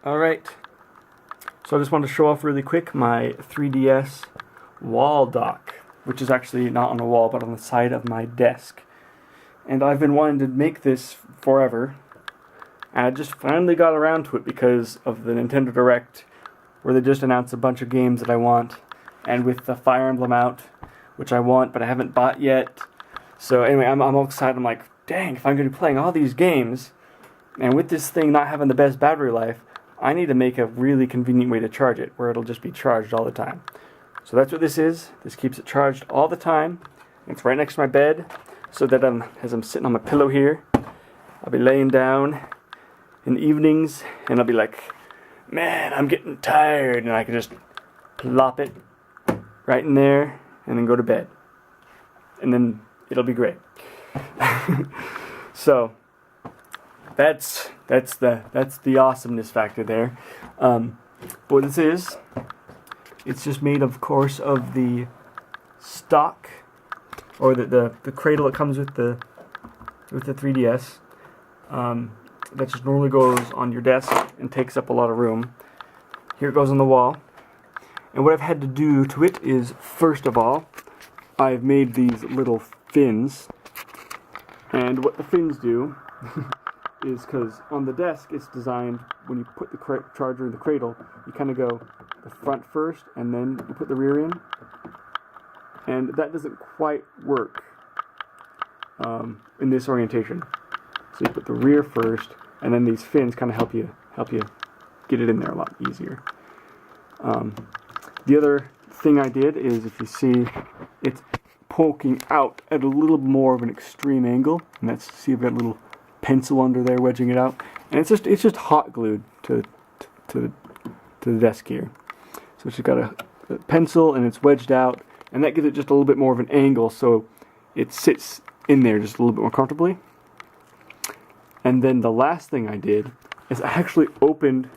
Alright, so I just wanted to show off really quick my 3DS wall dock, which is actually not on the wall but on the side of my desk. And I've been wanting to make this forever, and I just finally got around to it because of the Nintendo Direct, where they just announced a bunch of games that I want, and with the Fire Emblem out, which I want but I haven't bought yet. So anyway, I'm all excited. I'm like, dang, if I'm going to be playing all these games, and with this thing not having the best battery life, I need to make a really convenient way to charge it, where it'll just be charged all the time. So that's what this is. This keeps it charged all the time. It's right next to my bed, so that as I'm sitting on my pillow here, I'll be laying down in the evenings, and I'll be like, man, I'm getting tired, and I can just plop it right in there, and then go to bed. And then it'll be great. So that's the awesomeness factor there. What this is, it's just made, of course, of the stock, or the cradle that comes with the 3DS. That just normally goes on your desk and takes up a lot of room. Here it goes on the wall. And what I've had to do to it is, first of all, I've made these little fins. And what the fins do is, because on the desk it's designed, when you put the charger in the cradle, you kind of go the front first and then you put the rear in. And that doesn't quite work in this orientation. So you put the rear first, and then these fins kind of help you get it in there a lot easier. The other thing I did is, if you see, it's poking out at a little more of an extreme angle, and that's, see, I've got a little pencil under there wedging it out, and it's just hot glued to the desk here. So it's got a pencil, and it's wedged out, and that gives it just a little bit more of an angle, so it sits in there just a little bit more comfortably. And then the last thing I did is I actually opened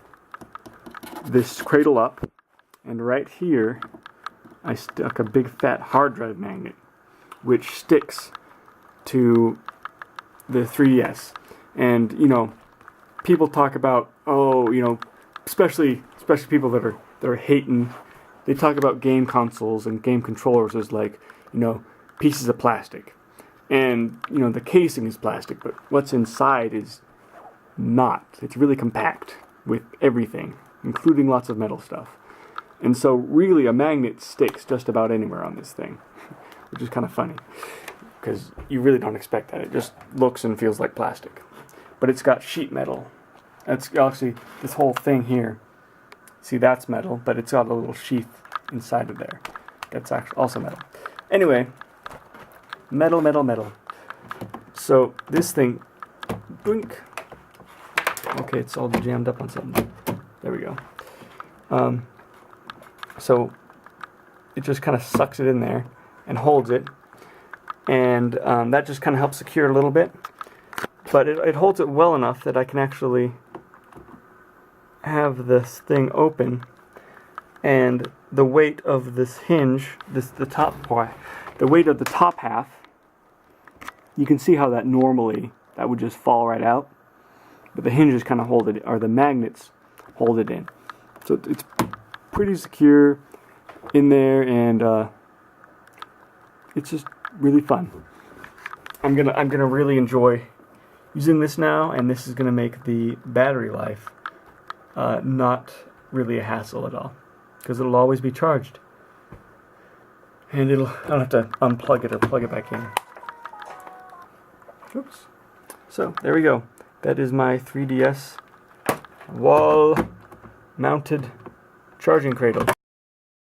this cradle up, and right here I stuck a big fat hard drive magnet, which sticks to the 3DS. And, you know, people talk about, oh, you know, especially people that are hating, they talk about game consoles and game controllers as, like, you know, pieces of plastic. And, you know, the casing is plastic, but what's inside is not. It's really compact with everything, including lots of metal stuff. And so really a magnet sticks just about anywhere on this thing, which is kind of funny, because you really don't expect that. It just looks and feels like plastic. But it's got sheet metal. That's actually, this whole thing here, see, that's metal, but it's got a little sheath inside of there. That's actually also metal. Anyway, metal. So this thing, blink. Okay, it's all jammed up on something. There we go. So it just kind of sucks it in there and holds it, and that just kind of helps secure it a little bit. But it holds it well enough that I can actually have this thing open, and the weight of this hinge, the weight of the top half, you can see how that normally that would just fall right out, but the hinges kind of hold it, or the magnets hold it in. So it's pretty secure in there, and it's just really fun. I'm gonna really enjoy using this now, and this is gonna make the battery life not really a hassle at all, because it'll always be charged, and I don't have to unplug it or plug it back in. Oops. So there we go. That is my 3DS wall mounted charging cradle.